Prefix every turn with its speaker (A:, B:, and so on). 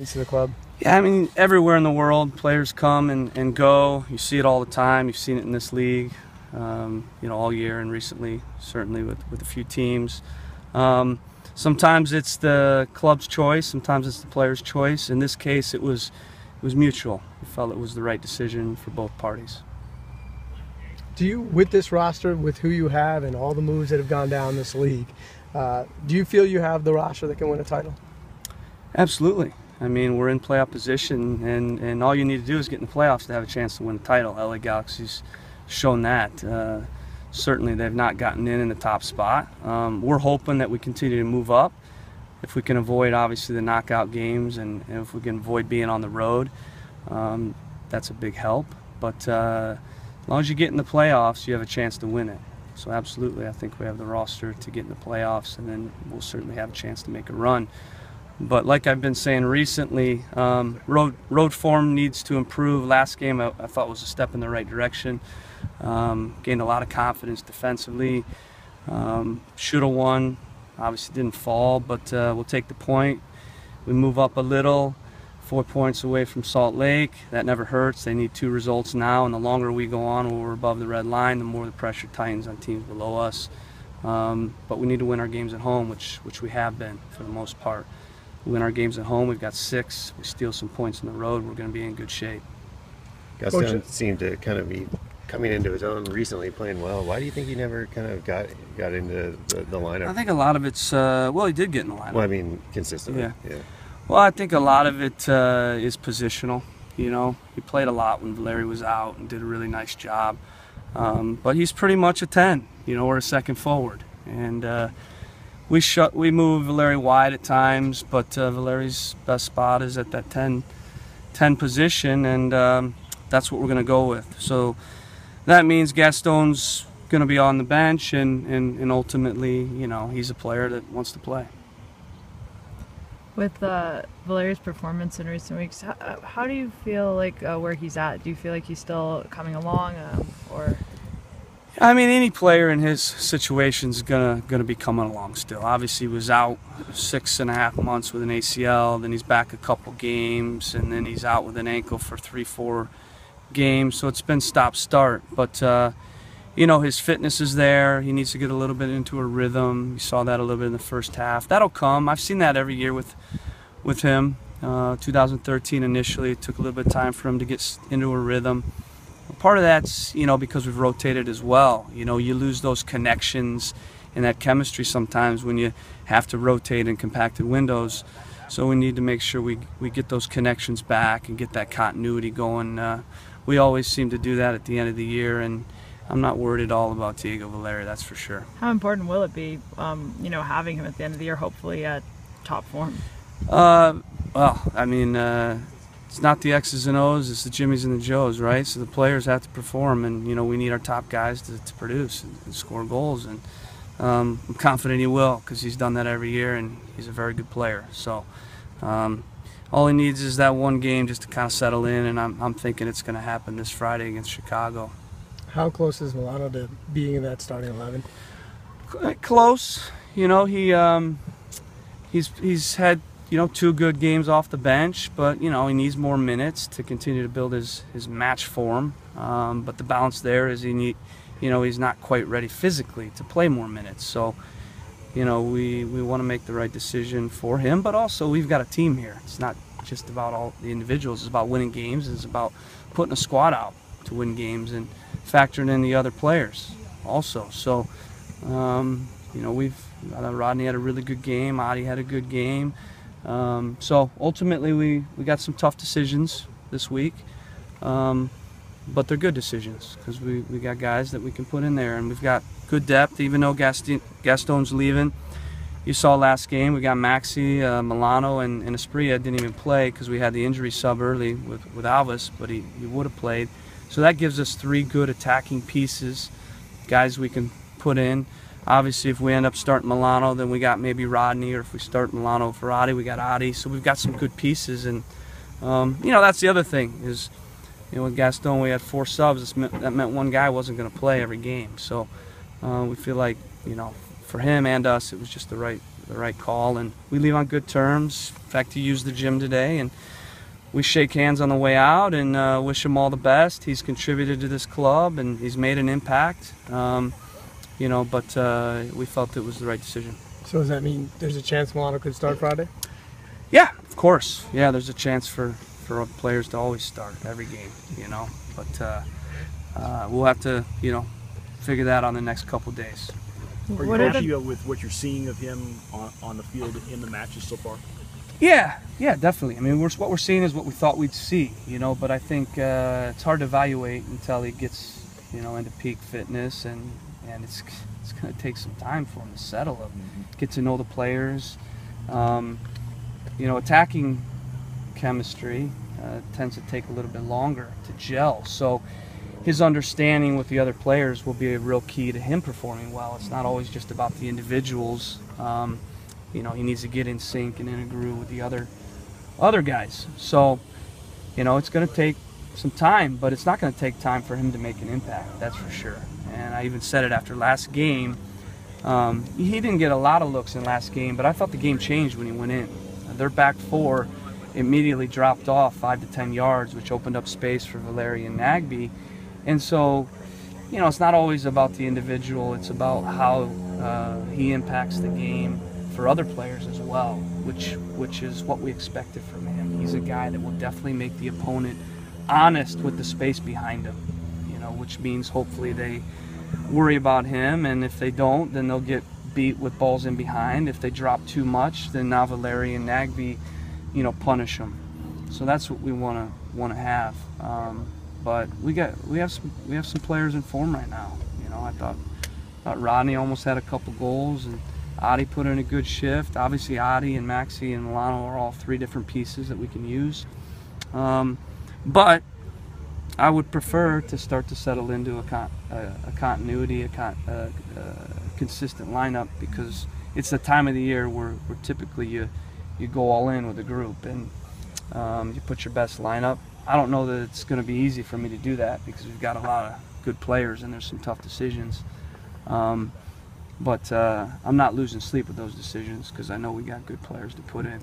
A: To the club?
B: Yeah, I mean, everywhere in the world, players come and go. You see it all the time. You've seen it in this league, all year and recently, certainly with a few teams. Sometimes it's the club's choice, sometimes it's the player's choice. In this case, it was mutual. We felt it was the right decision for both parties.
A: Do you, with this roster, with who you have and all the moves that have gone down this league, do you feel you have the roster that can win a title?
B: Absolutely. I mean, we're in playoff position, and all you need to do is get in the playoffs to have a chance to win a title. LA Galaxy's shown that. Certainly, they've not gotten in the top spot. We're hoping that we continue to move up. If we can avoid, obviously, the knockout games, and if we can avoid being on the road, that's a big help. But as long as you get in the playoffs, you have a chance to win it. So absolutely, I think we have the roster to get in the playoffs, and then we'll certainly have a chance to make a run. But like I've been saying recently, road form needs to improve. Last game I thought was a step in the right direction. Gained a lot of confidence defensively. Should have won. Obviously didn't fall, but we'll take the point. We move up a little, 4 points away from Salt Lake. That never hurts. They need 2 results now, and the longer we go on when we're above the red line, the more the pressure tightens on teams below us. But we need to win our games at home, which we have been for the most part. We win our games at home. We've got 6. We steal some points on the road. We're going to be in good shape.
C: Gaston seemed to kind of be coming into his own recently, playing well. Why do you think he never kind of got into the lineup?
B: I think a lot of it's well, he did get in the lineup.
C: Well, I mean, consistently. Yeah.
B: Well, I think a lot of it is positional. You know, he played a lot when Valeri was out and did a really nice job. But he's pretty much a 10. You know, or a second forward, and we move Valeri wide at times, but Valeri's best spot is at that 10 position, and that's what we're going to go with. So that means Gaston's going to be on the bench, and ultimately, you know, he's a player that wants to play.
D: With Valeri's performance in recent weeks, how do you feel like where he's at? Do you feel like he's still coming along, or?
B: I mean, any player in his situation is gonna be coming along still. Obviously, he was out 6.5 months with an ACL, then he's back a couple games, and then he's out with an ankle for 3-4 games. So it's been stop-start. But you know, his fitness is there. He needs to get a little bit into a rhythm. You saw that a little bit in the first half. That'll come. I've seen that every year with him. 2013 initially, it took a little bit of time for him to get into a rhythm. Part of that's, you know, because we've rotated as well. You know, you lose those connections and that chemistry sometimes when you have to rotate in compacted windows. So we need to make sure we get those connections back and get that continuity going. We always seem to do that at the end of the year, and I'm not worried at all about Diego Valeri, that's for sure.
D: How important will it be, you know, having him at the end of the year, hopefully at top form?
B: Well, I mean, it's not the X's and O's, it's the Jimmys and the Joes, right? So the players have to perform, and, you know, we need our top guys to produce and score goals. And I'm confident he will, because he's done that every year, and he's a very good player. So all he needs is that one game just to kind of settle in, and I'm thinking it's going to happen this Friday against Chicago.
A: How close is Milano to being in that starting 11?
B: Close. You know, he's had, you know, 2 good games off the bench, but, you know, he needs more minutes to continue to build his match form. But the balance there is he's not quite ready physically to play more minutes. So, you know, we want to make the right decision for him, but also we've got a team here. It's not just about all the individuals. It's about winning games. It's about putting a squad out to win games and factoring in the other players also. So, you know, Rodney had a really good game. Adi had a good game. So ultimately we got some tough decisions this week, but they're good decisions because we got guys that we can put in there, and we've got good depth. Even though Gaston's leaving, you saw last game we got Maxi, Milano, and Esprilla didn't even play because we had the injury sub early with Alves, but he would have played. So that gives us 3 good attacking pieces, guys we can put in. Obviously, if we end up starting Milano, then we got maybe Rodney, or if we start Milano for Adi, we got Adi. So we've got some good pieces, and you know, that's the other thing is, you know, with Gaston we had 4 subs. That meant one guy wasn't going to play every game. So we feel like, you know, for him and us, it was just the right call, and we leave on good terms. In fact, he used the gym today, and we shake hands on the way out and wish him all the best. He's contributed to this club and he's made an impact, you know, but we felt it was the right decision.
A: So does that mean there's a chance Milano could start Friday?
B: Yeah, of course. Yeah, there's a chance for players to always start every game, you know, but we'll have to, you know, figure that out in the next couple days.
E: Are you happy with what you're seeing of him on the field in the matches so far?
B: Yeah, definitely. I mean, what we're seeing is what we thought we'd see, you know, but I think it's hard to evaluate until he gets, you know, into peak fitness, and it's going to take some time for him to settle up, get to know the players. You know, attacking chemistry tends to take a little bit longer to gel, so his understanding with the other players will be a real key to him performing well. It's not always just about the individuals. You know, he needs to get in sync and in a groove with the other guys. So, you know, it's going to take some time, but it's not going to take time for him to make an impact, that's for sure. And I even said it after last game. He didn't get a lot of looks in last game, but I thought the game changed when he went in. Their back four immediately dropped off 5 to 10 yards, which opened up space for Valeri and Nagbe. And so, you know, it's not always about the individual, it's about how he impacts the game for other players as well, which is what we expected from him. He's a guy that will definitely make the opponent honest with the space behind him, you know, which means hopefully they worry about him, and if they don't, then they'll get beat with balls in behind. If they drop too much, then now Valeri and Nagbe, you know, punish them. So that's what we want to have. But we have some players in form right now. You know, I thought Rodney almost had a couple goals, and Adi put in a good shift. Obviously, Adi and Maxi and Milano are all three different pieces that we can use. But I would prefer to start to settle into a continuity, a consistent lineup, because it's the time of the year where typically you go all in with a group and you put your best lineup. I don't know that it's going to be easy for me to do that because we've got a lot of good players and there's some tough decisions. But I'm not losing sleep with those decisions because I know we got good players to put in.